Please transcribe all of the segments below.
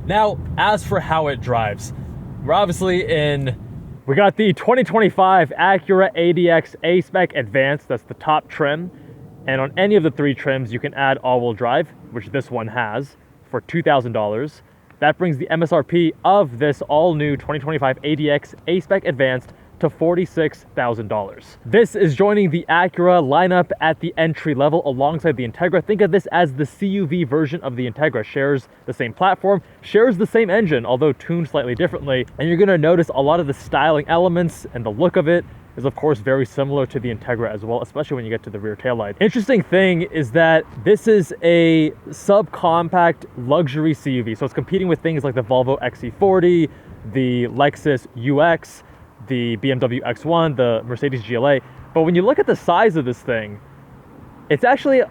Now, as for how it drives, we got the 2025 Acura ADX A-Spec Advance, that's the top trim. And on any of the 3 trims, you can add all-wheel drive, which this one has, for $2,000. That brings the MSRP of this all-new 2025 ADX A-Spec Advanced to $46,000. This is joining the Acura lineup at the entry level alongside the Integra. Think of this as the CUV version of the Integra. Shares the same platform, shares the same engine, although tuned slightly differently. And you're gonna notice a lot of the styling elements and the look of it is of course very similar to the Integra as well, especially when you get to the rear taillight. Interesting thing is that this is a subcompact luxury CUV. So it's competing with things like the Volvo XC40, the Lexus UX, the BMW X1, the Mercedes GLA. But when you look at the size of this thing, it's actually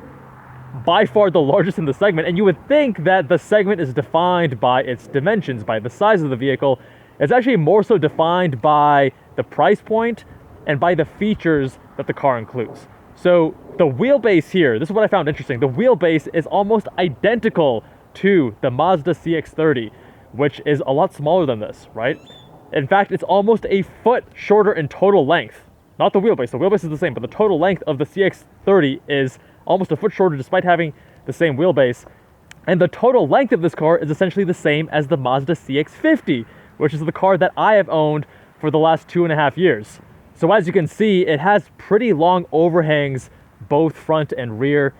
by far the largest in the segment. And you would think that the segment is defined by its dimensions, by the size of the vehicle. It's actually more so defined by the price point and by the features that the car includes. So the wheelbase here, this is what I found interesting. The wheelbase is almost identical to the Mazda CX-50, which is a lot smaller than this, right? In fact, it's almost a foot shorter in total length. Not the wheelbase is the same, but the total length of the CX-30 is almost a foot shorter despite having the same wheelbase. And the total length of this car is essentially the same as the Mazda CX-50, which is the car that I have owned for the last 2.5 years. So as you can see, it has pretty long overhangs, both front and rear,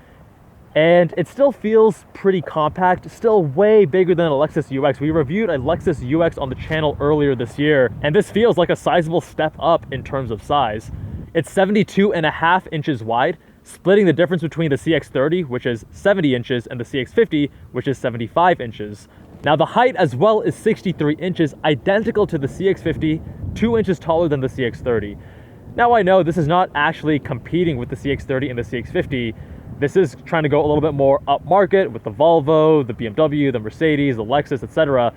and it still feels pretty compact, still way bigger than a Lexus UX. We reviewed a Lexus UX on the channel earlier this year, and this feels like a sizable step up in terms of size. It's 72.5 inches wide, splitting the difference between the CX-30, which is 70 inches, and the CX-50, which is 75 inches. Now the height as well is 63 inches, identical to the CX-50, 2 inches taller than the CX-30. Now I know this is not actually competing with the CX-30 and the CX-50. This is trying to go a little bit more upmarket with the Volvo, the BMW, the Mercedes, the Lexus, etc.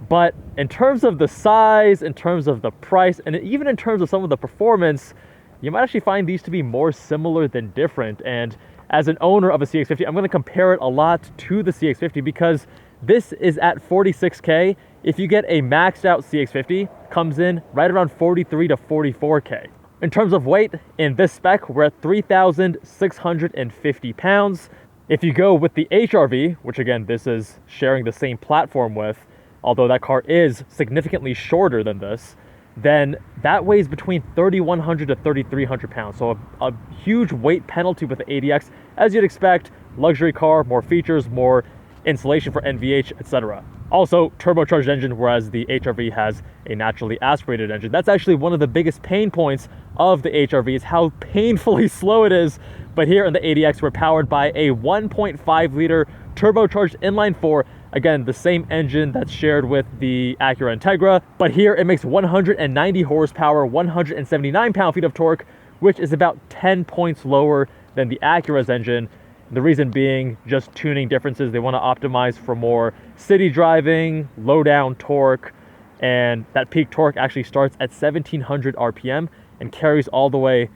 But in terms of the size, in terms of the price, and even in terms of some of the performance, you might actually find these to be more similar than different. And as an owner of a CX-50, I'm going to compare it a lot to the CX-50 because this is at $46K. If you get a maxed out CX-50, comes in right around $43 to $44K. In terms of weight, in this spec, we're at 3,650 pounds. If you go with the HRV, which again, this is sharing the same platform with, although that car is significantly shorter than this, then that weighs between 3,100 to 3,300 pounds. So a huge weight penalty with the ADX, as you'd expect, luxury car, more features, more insulation for NVH, etc. Also, turbocharged engine, whereas the HRV has a naturally aspirated engine. That's actually one of the biggest pain points of the HRV is how painfully slow it is. But here in the ADX, we're powered by a 1.5 liter turbocharged inline-4. Again, the same engine that's shared with the Acura Integra, but here it makes 190 horsepower, 179 pound-feet of torque, which is about 10 points lower than the Acura's engine. The reason being just tuning differences. They want to optimize for more city driving, low down torque, and that peak torque actually starts at 1,700 RPM and carries all the way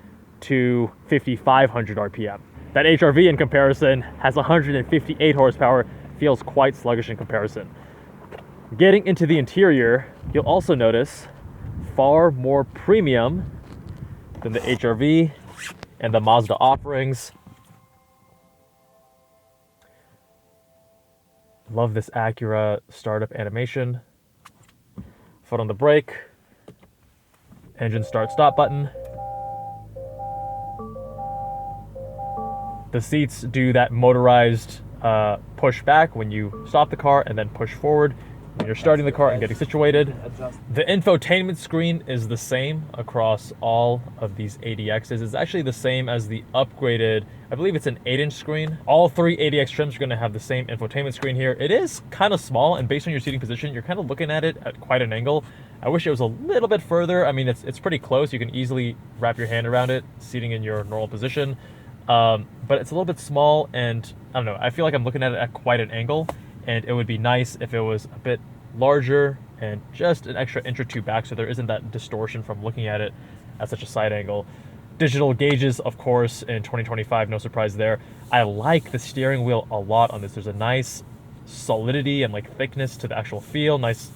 to 5,500 RPM. That HRV in comparison has 158 horsepower, feels quite sluggish in comparison. Getting into the interior, you'll also notice far more premium than the HRV and the Mazda offerings. Love this Acura startup animation. Foot on the brake, engine start stop button. The seats do that motorized push back when you stop the car and then push forward when you're starting the car and getting situated. The infotainment screen is the same across all of these ADXs. It's actually the same as the upgraded, I believe it's an 8-inch screen. All 3 ADX trims are going to have the same infotainment screen here. It is kind of small, and based on your seating position, you're kind of looking at it at quite an angle. I wish it was a little bit further. I mean, it's pretty close. You can easily wrap your hand around it, seating in your normal position. But it's a little bit small, and I don't know, I feel like I'm looking at it at quite an angle, and it would be nice if it was a bit larger and just an extra inch or two back so there isn't that distortion from looking at it at such a side angle. Digital gauges, of course, in 2025, no surprise there. I like the steering wheel a lot on this. There's a nice solidity and like thickness to the actual feel. Nice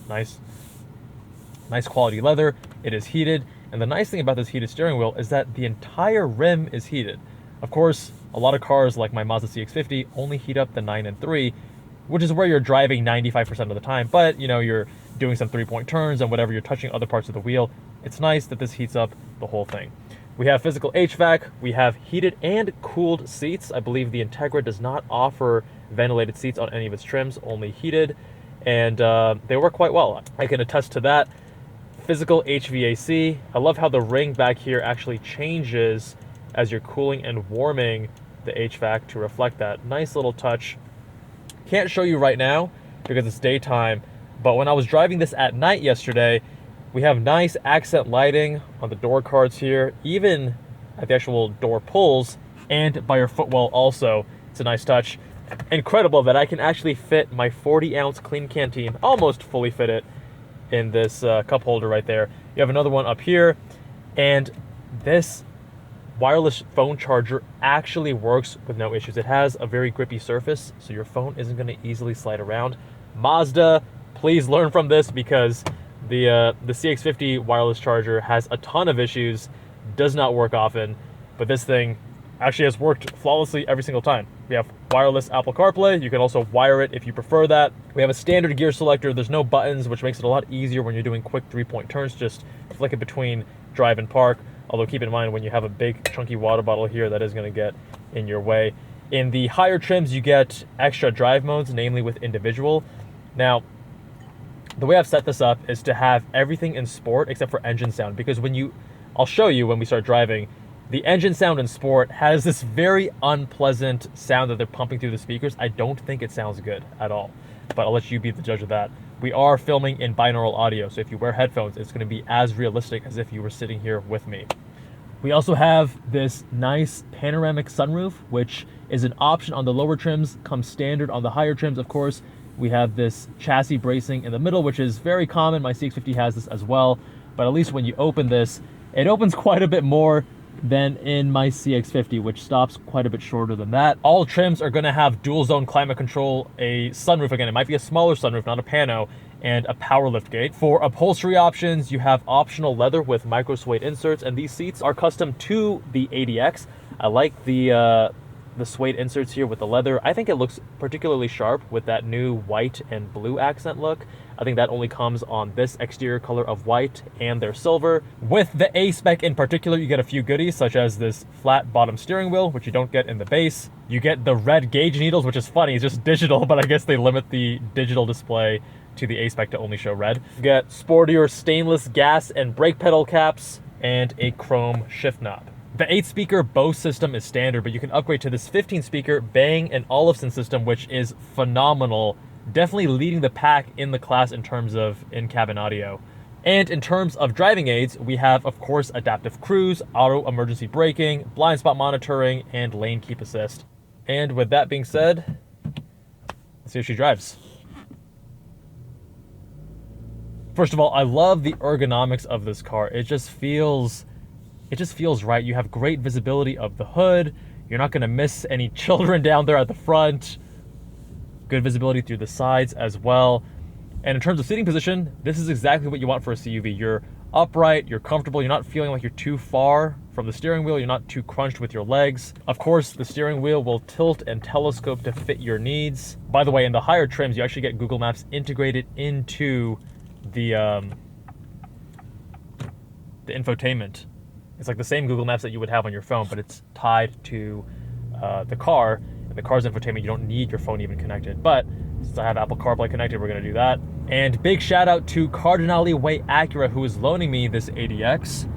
quality leather. It is heated, and the nice thing about this heated steering wheel is that the entire rim is heated. Of course, a lot of cars like my Mazda CX-50 only heat up the 9 and 3, which is where you're driving 95% of the time, but you know, you're doing some 3-point turns and whatever, you're touching other parts of the wheel. It's nice that this heats up the whole thing. We have physical HVAC, we have heated and cooled seats. I believe the Integra does not offer ventilated seats on any of its trims, only heated, and they work quite well. I can attest to that. Physical HVAC. I love how the ring back here actually changes as you're cooling and warming the HVAC to reflect that. Nice little touch. Can't show you right now because it's daytime, but when I was driving this at night yesterday, we have nice accent lighting on the door cards here, even at the actual door pulls, and by your footwell also. It's a nice touch. Incredible that I can actually fit my 40-ounce clean canteen, almost fully fit it, in this cup holder right there. You have another one up here, and this wireless phone charger actually works with no issues. It has a very grippy surface, so your phone isn't going to easily slide around. Mazda, please learn from this, because the CX-50 wireless charger has a ton of issues, does not work often, but this thing actually has worked flawlessly every single time. We have wireless Apple CarPlay. You can also wire it if you prefer that. We have a standard gear selector. There's no buttons, which makes it a lot easier when you're doing quick 3-point turns. Just flick it between drive and park. Although keep in mind, when you have a big chunky water bottle here, that is going to get in your way. In the higher trims, you get extra drive modes, namely with individual. Now, the way I've set this up is to have everything in sport except for engine sound, because I'll show you when we start driving, the engine sound in sport has this very unpleasant sound that they're pumping through the speakers. I don't think it sounds good at all, but I'll let you be the judge of that. We are filming in binaural audio, so if you wear headphones, it's going to be as realistic as if you were sitting here with me. We also have this nice panoramic sunroof, which is an option on the lower trims, comes standard on the higher trims, of course. We have this chassis bracing in the middle, which is very common. My CX-50 has this as well, but at least when you open this, it opens quite a bit more than in my CX-50, which stops quite a bit shorter than that. All trims are going to have dual zone climate control, a sunroof, again, it might be a smaller sunroof, not a pano, and a power lift gate. For upholstery options, you have optional leather with micro suede inserts, and these seats are custom to the ADX. I like the suede inserts here with the leather. I think it looks particularly sharp with that new white and blue accent look. I think that only comes on this exterior color of white and their silver. With the A-Spec in particular, you get a few goodies, such as this flat bottom steering wheel, which you don't get in the base. You get the red gauge needles, which is funny, it's just digital, but I guess they limit the digital display to the A-Spec to only show red. You get sportier stainless gas and brake pedal caps, and a chrome shift knob. The 8-speaker Bose system is standard, but you can upgrade to this 15-speaker Bang & Olufsen system, which is phenomenal. Definitely leading the pack in the class in terms of in-cabin audio. And in terms of driving aids, we have, of course, adaptive cruise, auto emergency braking, blind spot monitoring, and lane keep assist. And with that being said, let's see how she drives. First of all, I love the ergonomics of this car. It just feels right. You have great visibility of the hood. You're not going to miss any children down there at the front. Good visibility through the sides as well. And in terms of seating position, this is exactly what you want for a CUV. You're upright, you're comfortable, you're not feeling like you're too far from the steering wheel, you're not too crunched with your legs. Of course, the steering wheel will tilt and telescope to fit your needs. By the way, in the higher trims, you actually get Google Maps integrated into the infotainment. It's like the same Google Maps that you would have on your phone, but it's tied to the car. And the car's infotainment, you don't need your phone even connected. But since I have Apple CarPlay connected, we're going to do that. And big shout out to CardinaleWay Acura, who is loaning me this ADX.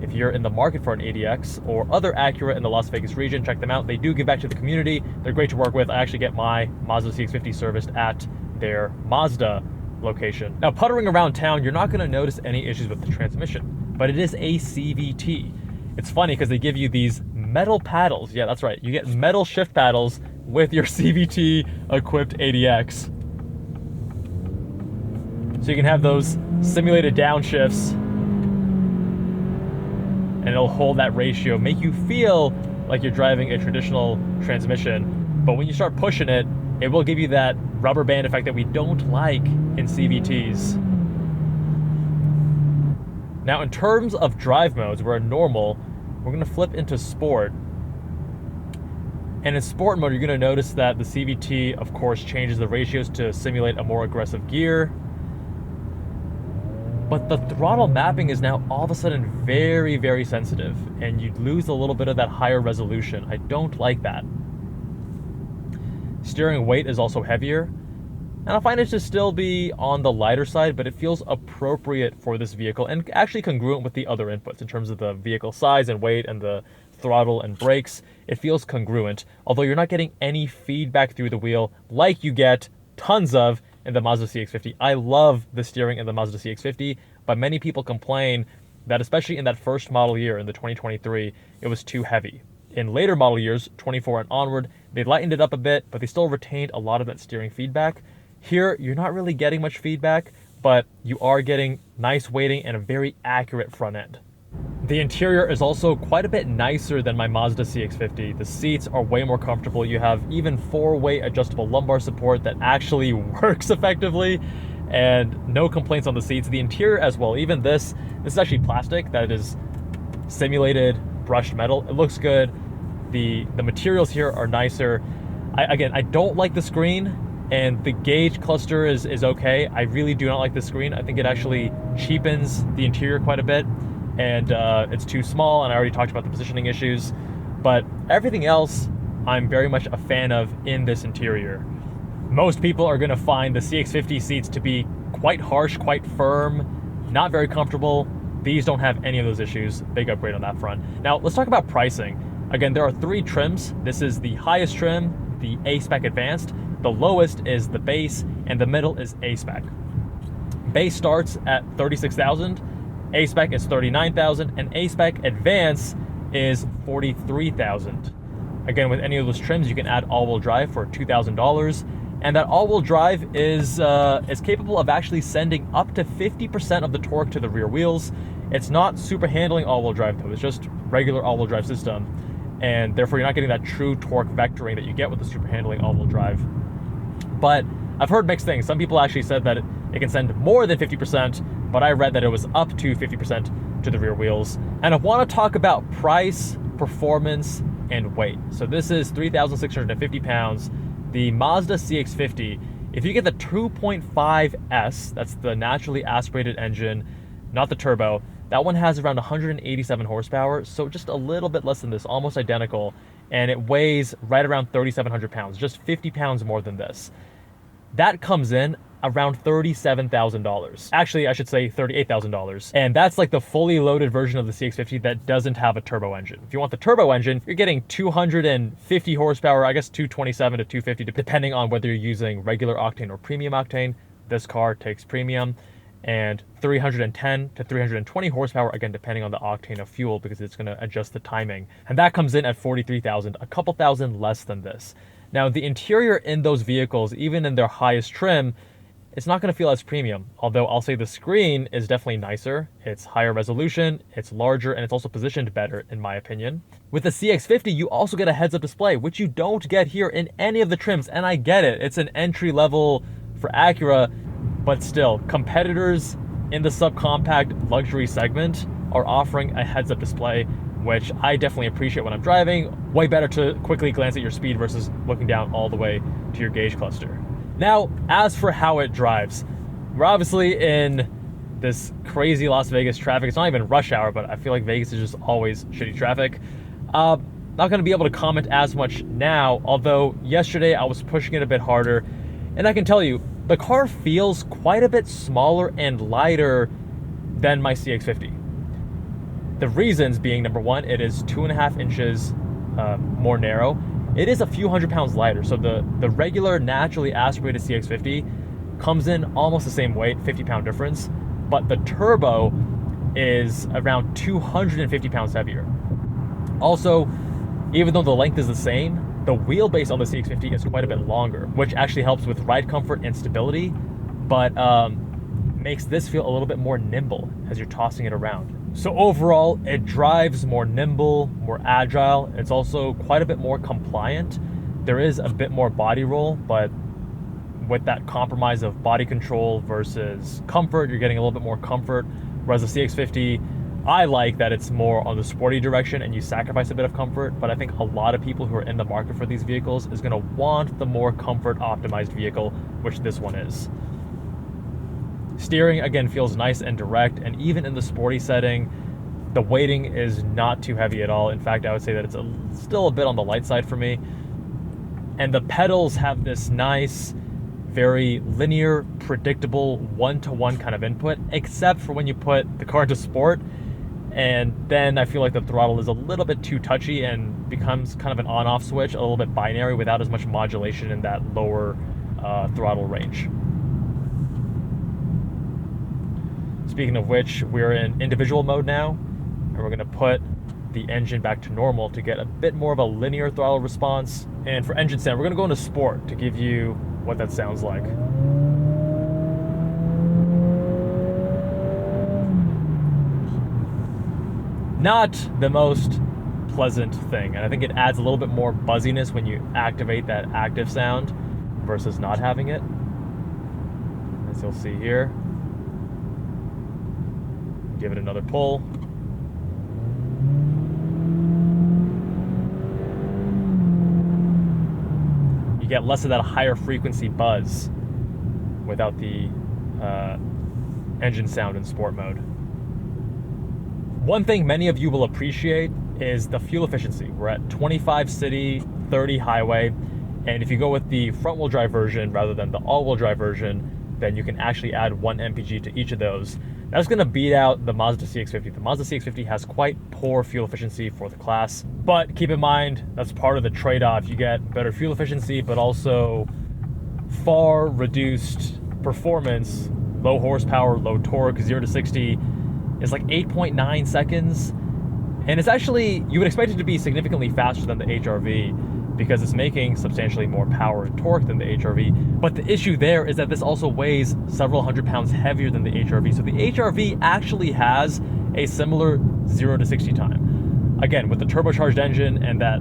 If you're in the market for an ADX or other Acura in the Las Vegas region, check them out. They do give back to the community. They're great to work with. I actually get my Mazda CX-50 serviced at their Mazda location. Now, puttering around town, you're not going to notice any issues with the transmission, but it is a CVT. It's funny because they give you these metal paddles. Yeah, that's right. You get metal shift paddles with your CVT equipped ADX. So you can have those simulated downshifts and it'll hold that ratio, make you feel like you're driving a traditional transmission. But when you start pushing it, it will give you that rubber band effect that we don't like in CVTs. Now, in terms of drive modes, we're in normal. We're going to flip into sport. And in sport mode, you're going to notice that the CVT, of course, changes the ratios to simulate a more aggressive gear. But the throttle mapping is now all of a sudden very, very sensitive, and you lose a little bit of that higher resolution. I don't like that. Steering weight is also heavier, and I find it to still be on the lighter side, but it feels appropriate for this vehicle and actually congruent with the other inputs in terms of the vehicle size and weight and the throttle and brakes. It feels congruent, although you're not getting any feedback through the wheel like you get tons of in the Mazda CX-50. I love the steering in the Mazda CX-50, but many people complain that especially in that first model year, in the 2023, it was too heavy. In later model years, 24 and onward, they lightened it up a bit, but they still retained a lot of that steering feedback. Here, you're not really getting much feedback, but you are getting nice weighting and a very accurate front end. The interior is also quite a bit nicer than my Mazda CX-50. The seats are way more comfortable. You have even 4-way adjustable lumbar support that actually works effectively, and no complaints on the seats. The interior as well, even this is actually plastic that is simulated brushed metal. It looks good. The materials here are nicer. I don't like the screen, and the gauge cluster is okay. I really do not like the screen. I think it actually cheapens the interior quite a bit, and it's too small, and I already talked about the positioning issues. But everything else I'm very much a fan of in this interior. Most people are going to find the CX-50 seats to be quite harsh, quite firm, not very comfortable. These don't have any of those issues. Big upgrade on that front. Now, let's talk about pricing. Again, there are 3 trims. This is the highest trim, the A-Spec Advanced. The lowest is the base, and the middle is A-Spec. Base starts at $36,000, A-Spec is $39,000, and A-Spec Advance is $43,000. Again, with any of those trims, you can add all-wheel drive for $2,000. And that all-wheel drive is capable of actually sending up to 50% of the torque to the rear wheels. It's not super handling all-wheel drive though, it's just regular all-wheel drive system. And therefore you're not getting that true torque vectoring that you get with the super handling all-wheel drive. But I've heard mixed things. Some people actually said that it can send more than 50%, but I read that it was up to 50% to the rear wheels. And I want to talk about price, performance, and weight. So this is 3,650 pounds. The Mazda CX-50, if you get the 2.5S, that's the naturally aspirated engine, not the turbo, that one has around 187 horsepower, so just a little bit less than this, almost identical, and it weighs right around 3,700 pounds, just 50 pounds more than this. That comes in around $37,000. Actually, I should say $38,000. And that's like the fully loaded version of the CX-50 that doesn't have a turbo engine. If you want the turbo engine, you're getting 250 horsepower, I guess 227 to 250, depending on whether you're using regular octane or premium octane. This car takes premium. And 310 to 320 horsepower, again, depending on the octane of fuel, because it's going to adjust the timing. And that comes in at $43,000, a couple thousand less than this. Now, the interior in those vehicles, even in their highest trim, it's not going to feel as premium, although I'll say the screen is definitely nicer. It's higher resolution, it's larger, and it's also positioned better, in my opinion. With the CX-50, you also get a heads-up display, which you don't get here in any of the trims, and I get it. It's an entry level for Acura, but still, competitors in the subcompact luxury segment are offering a heads-up display, which I definitely appreciate when I'm driving. Way better to quickly glance at your speed versus looking down all the way to your gauge cluster. Now, as for how it drives, we're obviously in this crazy Las Vegas traffic. It's not even rush hour, but I feel like Vegas is just always shitty traffic. Not going to be able to comment as much now, although yesterday I was pushing it a bit harder. And I can tell you, the car feels quite a bit smaller and lighter than my CX-50. The reasons being, number one, it is 2.5 inches more narrow. It is a few hundred pounds lighter. So the regular naturally aspirated CX-50 comes in almost the same weight, 50-pound difference, but the turbo is around 250 pounds heavier. Also, even though the length is the same, the wheelbase on the CX-50 is quite a bit longer, which actually helps with ride comfort and stability, but makes this feel a little bit more nimble as you're tossing it around. So overall, it drives more nimble, more agile. It's also quite a bit more compliant. There is a bit more body roll, but with that compromise of body control versus comfort. You're getting a little bit more comfort, whereas the CX-50, I like that it's more on the sporty direction and you sacrifice a bit of comfort, but I think a lot of people who are in the market for these vehicles is going to want the more comfort optimized vehicle, which this one is. Steering, again, feels nice and direct, and even in the sporty setting, the weighting is not too heavy at all. In fact, I would say that it's still a bit on the light side for me. And the pedals have this nice, very linear, predictable, one-to-one kind of input, except for when you put the car into sport. And then I feel like the throttle is a little bit too touchy and becomes kind of an on-off switch, a little bit binary without as much modulation in that lower throttle range. Speaking of which, we're in individual mode now, and we're gonna put the engine back to normal to get a bit more of a linear throttle response. And for engine sound, we're gonna go into sport to give you what that sounds like. Not the most pleasant thing, and I think it adds a little bit more buzziness when you activate that active sound versus not having it, as you'll see here. Give it another pull. You get less of that higher frequency buzz without the engine sound in sport mode. One thing many of you will appreciate is the fuel efficiency. We're at 25 city, 30 highway, and if you go with the front-wheel drive version rather than the all-wheel drive version, then you can actually add 1 mpg to each of those. That's going to beat out the Mazda CX-50. The Mazda CX-50 has quite poor fuel efficiency for the class, but keep in mind, that's part of the trade-off. You get better fuel efficiency, but also far reduced performance, low horsepower, low torque. 0 to 60 is like 8.9 seconds. And it's actually, you would expect it to be significantly faster than the HR-V because it's making substantially more power and torque than the HR-V. But the issue there is that this also weighs several hundred pounds heavier than the HR-V. So the HR-V actually has a similar 0 to 60 time. Again, with the turbocharged engine and that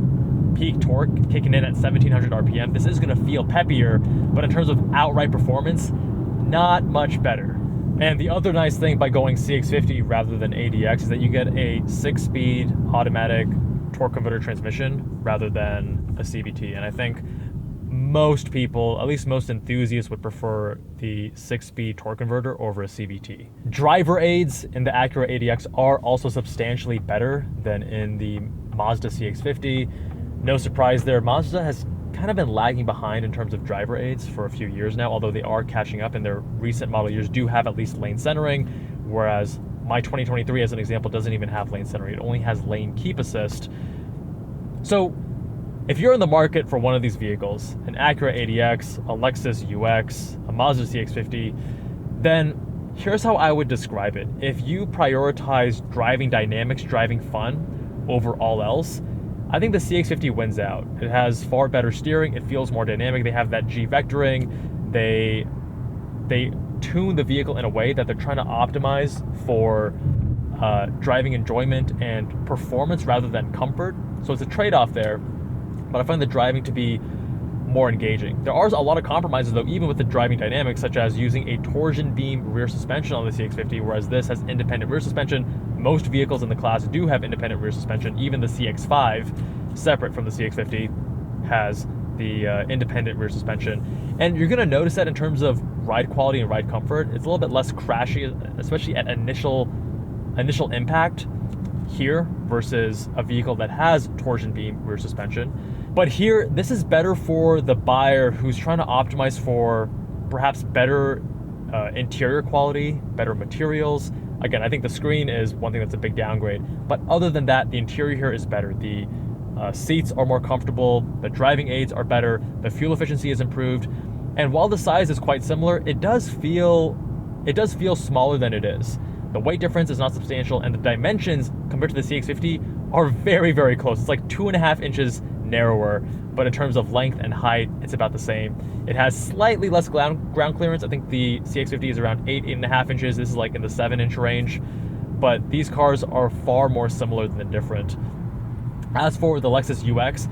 peak torque kicking in at 1700 RPM, this is gonna feel peppier, but in terms of outright performance, not much better. And the other nice thing by going CX-50 rather than ADX is that you get a 6-speed automatic torque converter transmission rather than a CVT. And I think most people, at least most enthusiasts, would prefer the 6-speed torque converter over a CVT. Driver aids in the Acura ADX are also substantially better than in the Mazda CX-50. No surprise there, Mazda has kind of been lagging behind in terms of driver aids for a few years now, although they are catching up, and their recent model years do have at least lane centering, whereas my 2023, as an example, doesn't even have lane centering. It only has lane keep assist. So if you're in the market for one of these vehicles, an Acura ADX, a Lexus UX, a Mazda CX-50, then here's how I would describe it. If you prioritize driving dynamics, driving fun over all else, I think the CX-50 wins out. It has far better steering, it feels more dynamic, they have that G vectoring, they tune the vehicle in a way that they're trying to optimize for driving enjoyment and performance rather than comfort. So it's a trade-off there, but I find the driving to be more engaging. There are a lot of compromises though, even with the driving dynamics, such as using a torsion beam rear suspension on the CX-50, whereas this has independent rear suspension. Most vehicles in the class do have independent rear suspension. Even the CX-5, separate from the CX-50, has the independent rear suspension. And you're gonna notice that in terms of ride quality and ride comfort, it's a little bit less crashy, especially at initial impact here versus a vehicle that has torsion beam rear suspension. But here, this is better for the buyer who's trying to optimize for perhaps better interior quality, better materials. Again, I think the screen is one thing that's a big downgrade, but other than that, the interior here is better. The seats are more comfortable, the driving aids are better, the fuel efficiency is improved, and while the size is quite similar, it does feel smaller than it is. The weight difference is not substantial, and the dimensions compared to the CX-50 are very, very close. It's like 2.5 inches narrower, but in terms of length and height, it's about the same. It has slightly less ground clearance. I think the CX-50 is around 8.5 inches. This is like in the 7-inch range, but these cars are far more similar than different. As for the Lexus UX,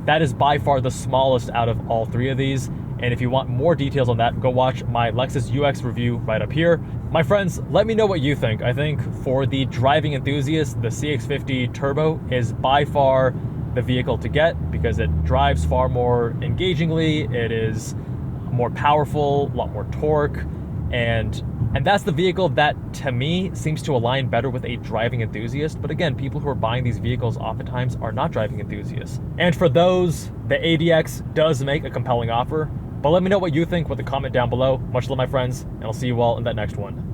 that is by far the smallest out of all three of these. And if you want more details on that, go watch my Lexus UX review right up here. My friends, let me know what you think. I think for the driving enthusiast, the CX-50 Turbo is by far the vehicle to get because it drives far more engagingly, it is more powerful, a lot more torque, and that's the vehicle that, to me, seems to align better with a driving enthusiast. But again, people who are buying these vehicles oftentimes are not driving enthusiasts. And for those, the ADX does make a compelling offer. But let me know what you think with a comment down below. Much love, my friends, and I'll see you all in that next one.